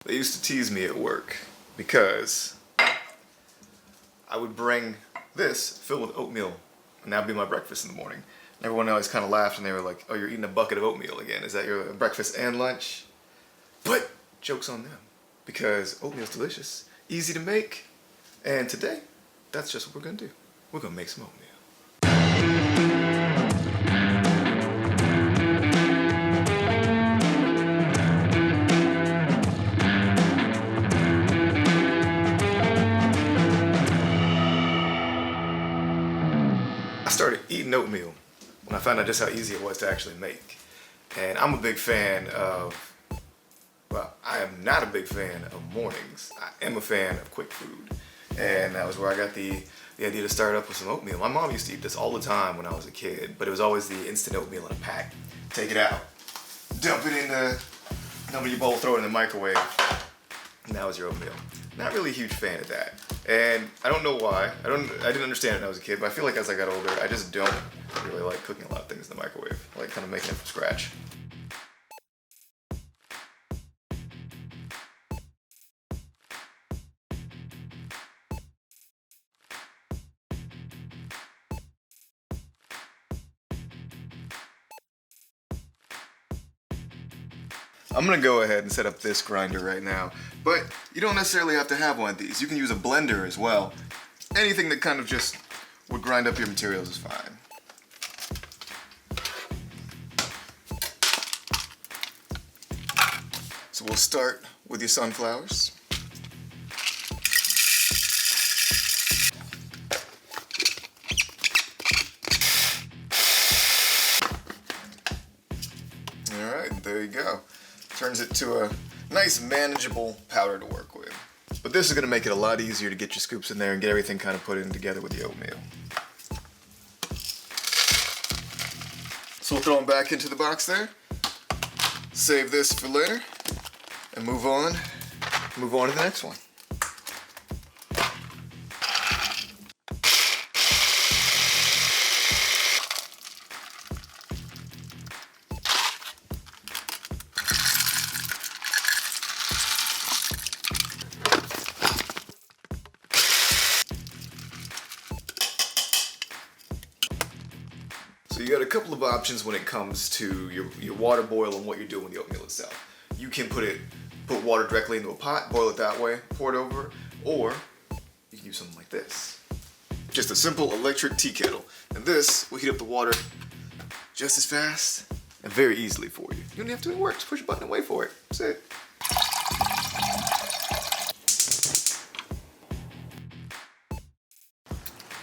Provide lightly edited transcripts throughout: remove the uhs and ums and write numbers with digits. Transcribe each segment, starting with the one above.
They used to tease me at work because I would bring this filled with oatmeal, and that would be my breakfast in the morning. And everyone always kind of laughed, and they were like, "Oh, you're eating a bucket of oatmeal again. Is that your breakfast and lunch?" But joke's on them, because oatmeal's delicious, easy to make, and today, that's just what we're gonna do. We're gonna make some oatmeal. I started eating oatmeal when I found out just how easy it was to actually make. And I'm a big fan of, well, I am not a big fan of mornings. I am a fan of quick food. And that was where I got the idea to start up with some oatmeal. My mom used to eat this all the time when I was a kid, but it was always the instant oatmeal in a pack. Take it out, dump it in your bowl, throw it in the microwave, and that was your oatmeal. Not really a huge fan of that. And I don't know why. I didn't understand it when I was a kid, but I feel like as I got older, I just don't really like cooking a lot of things in the microwave. I like kind of making it from scratch. I'm gonna go ahead and set up this grinder right now, but you don't necessarily have to have one of these. You can use a blender as well. Anything that kind of just would grind up your materials is fine. So we'll start with your sunflowers. All right, there you go. Turns it to a nice manageable powder to work with. But this is gonna make it a lot easier to get your scoops in there and get everything kind of put in together with the oatmeal. So we'll throw them back into the box there. Save this for later and move on to the next one. So you got a couple of options when it comes to your water boil and what you're doing with the oatmeal itself. You can put water directly into a pot, boil it that way, pour it over, or you can use something like this. Just a simple electric tea kettle. And this will heat up the water just as fast and very easily for you. You don't have to do any work, just push a button and wait for it. That's it.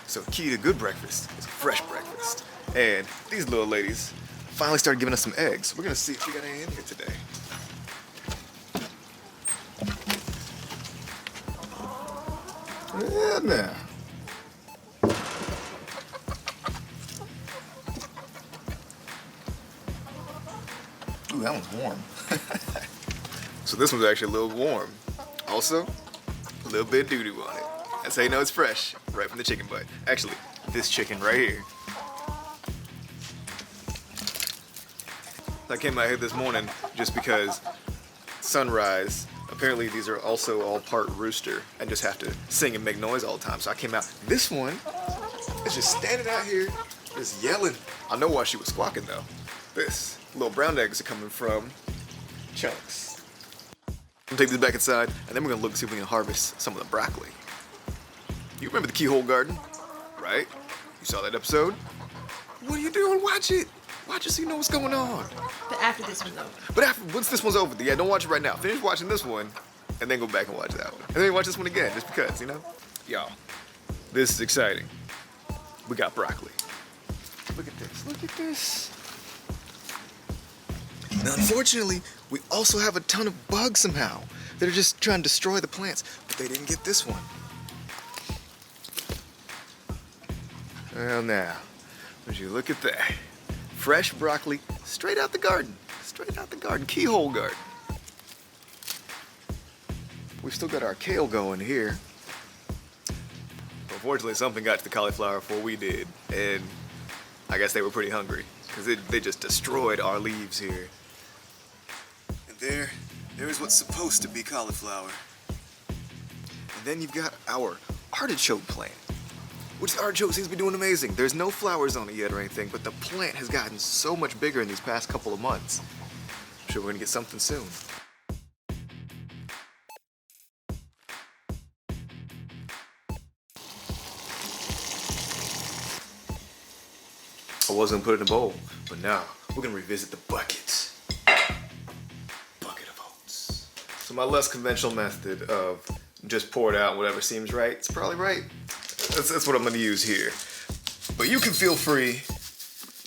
So the key to good breakfast is a fresh breakfast. And these little ladies finally started giving us some eggs. We're gonna see if we got any in here today. Yeah, now. Ooh, that one's warm. So this one's actually a little warm. Also, a little bit of doo-doo on it. That's how you know it's fresh, right from the chicken butt. Actually, this chicken right here. That came to my head this morning just because sunrise, apparently these are also all part rooster and just have to sing and make noise all the time. So I came out. This one is just standing out here, just yelling. I know why she was squawking though. This little brown eggs are coming from chunks. I'm gonna take these back inside and then we're gonna look and see if we can harvest some of the broccoli. You remember the keyhole garden, right? You saw that episode? What are you doing? Watch it. Watch it so you know what's going on. But after this one's over. But once this one's over, yeah, don't watch it right now. Finish watching this one, and then go back and watch that one. And then watch this one again, just because, you know? Y'all, this is exciting. We got broccoli. Look at this, look at this. Now, unfortunately, we also have a ton of bugs somehow that are just trying to destroy the plants, but they didn't get this one. Well, now, would you look at that? Fresh broccoli, straight out the garden. Straight out the garden, keyhole garden. We've still got our kale going here. Unfortunately, something got to the cauliflower before we did, and I guess they were pretty hungry, because they just destroyed our leaves here. And there There's what's supposed to be cauliflower. And then you've got our artichoke plant, which the artichoke seems to be doing amazing. There's no flowers on it yet or anything, but the plant has gotten so much bigger in these past couple of months. I'm sure we're gonna get something soon. I was gonna put it in a bowl, but now we're gonna revisit the buckets. Bucket of oats. So my less conventional method of just pour it out whatever seems right, it's probably right. That's what I'm gonna use here. But you can feel free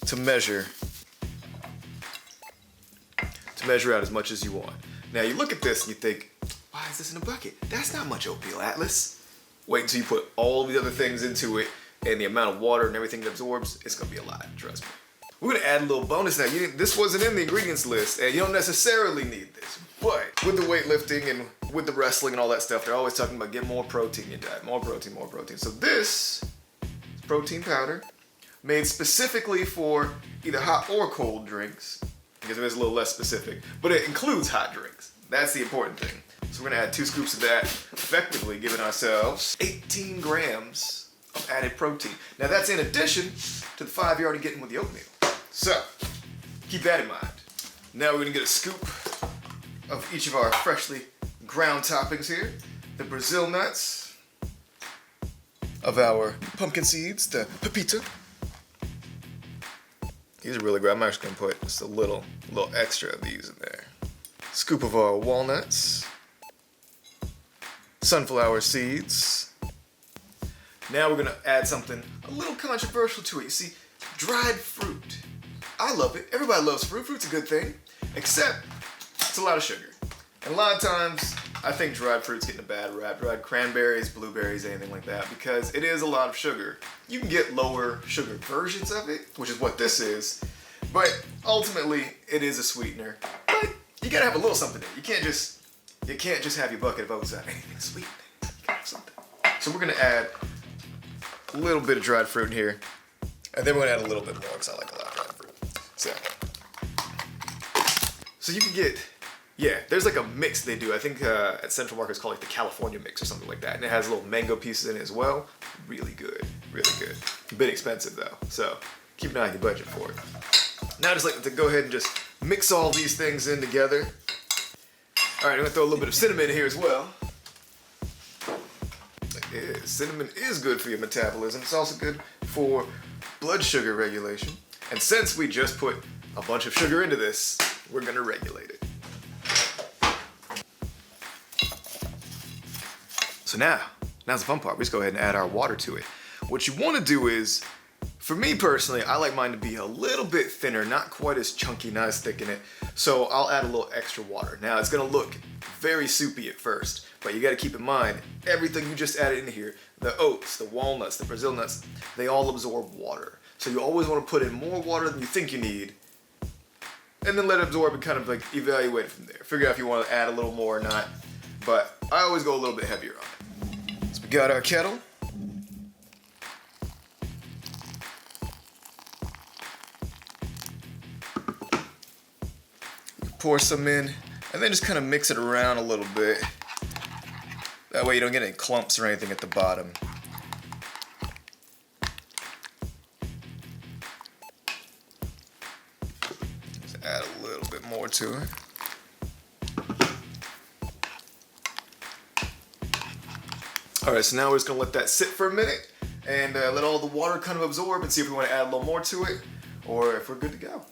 to measure out as much as you want. Now you look at this and you think, why is this in a bucket? That's not much oatmeal, Atlas. Wait until you put all the other things into it and the amount of water and everything it absorbs, it's gonna be a lot, trust me. We're gonna add a little bonus now. This wasn't in the ingredients list and you don't necessarily need this, but with the weightlifting and with the wrestling and all that stuff, they're always talking about get more protein in your diet, more protein, more protein. So this is protein powder made specifically for either hot or cold drinks, because it is a little less specific, but it includes hot drinks. That's the important thing. So we're gonna add 2 scoops of that, effectively giving ourselves 18 grams of added protein. Now that's in addition to the 5 you're already getting with the oatmeal. So keep that in mind. Now we're gonna get a scoop of each of our freshly ground toppings here. The Brazil nuts, of our pumpkin seeds, the pepita. These are really good. I'm actually gonna put just a little extra of these in there. Scoop of our walnuts, sunflower seeds. Now we're gonna add something a little controversial to it. You see, dried fruit. I love it. Everybody loves fruit. Fruit's a good thing, except it's a lot of sugar. And a lot of times, I think dried fruit's getting a bad rap. Dried cranberries, blueberries, anything like that, because it is a lot of sugar. You can get lower sugar versions of it, which is what this is, but ultimately, it is a sweetener. But you gotta have a little something in it. You can't just have your bucket of oats without anything sweet. You gotta have something. So we're gonna add a little bit of dried fruit in here, and then we're gonna add a little bit more because I like a lot of dried fruit. So you can get, there's like a mix they do. I think at Central Market it's called like the California mix or something like that. And it has little mango pieces in it as well. Really good, really good. A bit expensive though, so keep an eye on your budget for it. Now I just like to go ahead and just mix all these things in together. All right, I'm gonna throw a little bit of cinnamon in here as well. Cinnamon is good for your metabolism. It's also good for blood sugar regulation. And since we just put a bunch of sugar into this, we're gonna regulate it. So now's the fun part. We just go ahead and add our water to it. What you wanna do is, for me personally, I like mine to be a little bit thinner, not quite as chunky, not as thick in it. So I'll add a little extra water. Now it's gonna look very soupy at first, but you gotta keep in mind, everything you just added in here, the oats, the walnuts, the Brazil nuts, they all absorb water. So you always wanna put in more water than you think you need, and then let it absorb and kind of like evaluate it from there. Figure out if you wanna add a little more or not, but I always go a little bit heavier on it. So we got our kettle. Pour some in, and then just kind of mix it around a little bit. That way you don't get any clumps or anything at the bottom. Just add a little bit more to it. All right, so now we're just gonna let that sit for a minute and let all the water kind of absorb and see if we want to add a little more to it or if we're good to go.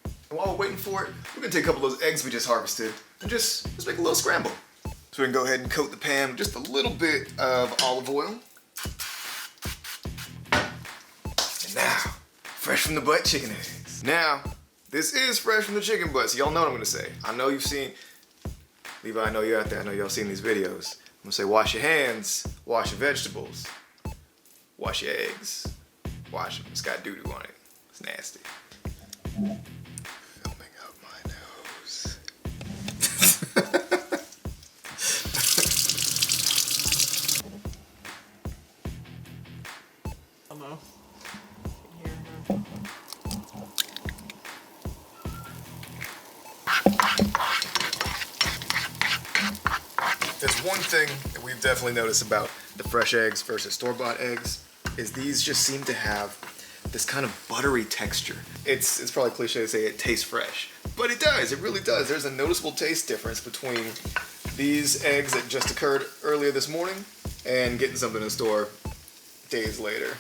And while we're waiting for it, we're gonna take a couple of those eggs we just harvested and just make a little scramble. So we can go ahead and coat the pan with just a little bit of olive oil. And now, fresh from the butt chicken eggs. Now, this is fresh from the chicken butt, so y'all know what I'm gonna say. I know you've seen, Levi, I know you're out there, I know y'all seen these videos. I'm gonna say wash your hands, wash your vegetables, wash your eggs, wash them. It's got doo-doo on it. It's nasty. Hello. There's one thing that we've definitely noticed about the fresh eggs versus store-bought eggs is these just seem to have this kind of buttery texture. It's probably cliche to say it tastes fresh, but it does, it really does. There's a noticeable taste difference between these eggs that just occurred earlier this morning and getting something in the store days later.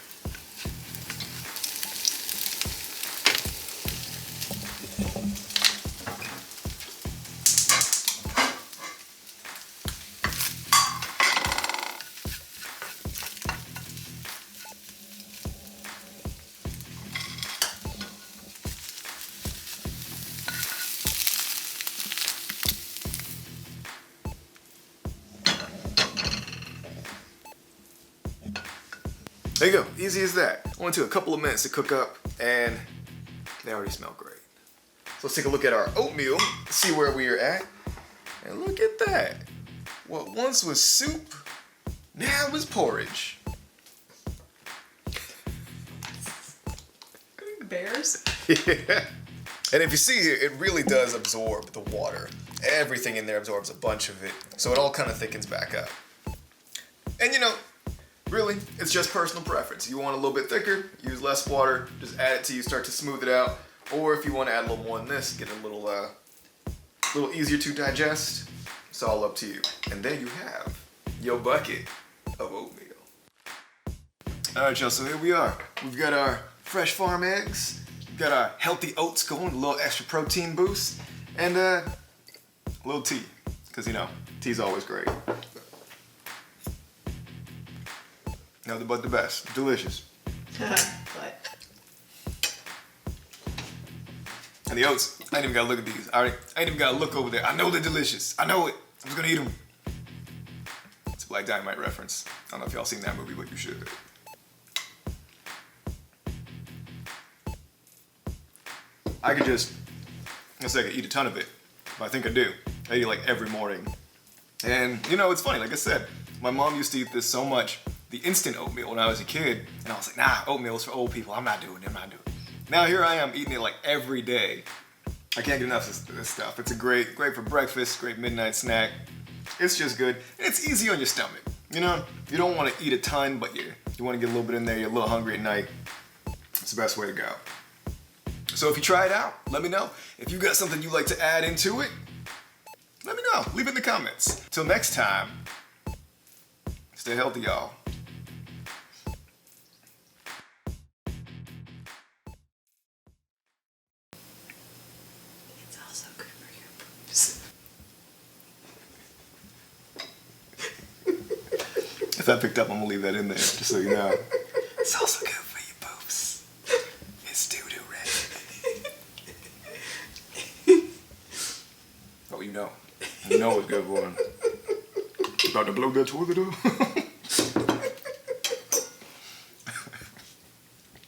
There you go, easy as that. Only took a couple of minutes to cook up and they already smell great. So let's take a look at our oatmeal, see where we are at. And look at that. What once was soup, now is porridge. Bears? Yeah. And if you see here, it really does absorb the water. Everything in there absorbs a bunch of it, so it all kind of thickens back up. And you know, really, it's just personal preference. You want a little bit thicker, use less water, just add it till you start to smooth it out. Or if you want to add a little more than this, get it a little easier to digest, it's all up to you. And there you have your bucket of oatmeal. All right, y'all, so here we are. We've got our fresh farm eggs, we've got our healthy oats going, a little extra protein boost, and a little tea, because you know, tea's always great. Nothing but the best. Delicious. But And the oats, I ain't even gotta look at these. I ain't even gotta look over there. I know they're delicious. I know it. I'm just gonna eat them. It's a Black Dynamite reference. I don't know if y'all seen that movie, but you should. I could just, let's say I could eat a ton of it. But I think I do. I eat it like every morning. And you know, it's funny, like I said, my mom used to eat this so much, the instant oatmeal when I was a kid, and I was like, nah, oatmeal is for old people. I'm not doing it, I'm not doing it. Now here I am eating it like every day. I can't get enough of this stuff. It's a great for breakfast, great midnight snack. It's just good, and it's easy on your stomach. You know, you don't want to eat a ton, but you want to get a little bit in there, you're a little hungry at night. It's the best way to go. So if you try it out, let me know. If you got something you'd like to add into it, let me know. Leave it in the comments. Till next time, stay healthy, y'all. it's also good for your boobs. If I picked up, I'm gonna leave that in there, just so you know. It's also good for your boobs. It's doo-doo red. Oh, you know. You know it's good for him. About to blow that toilet up.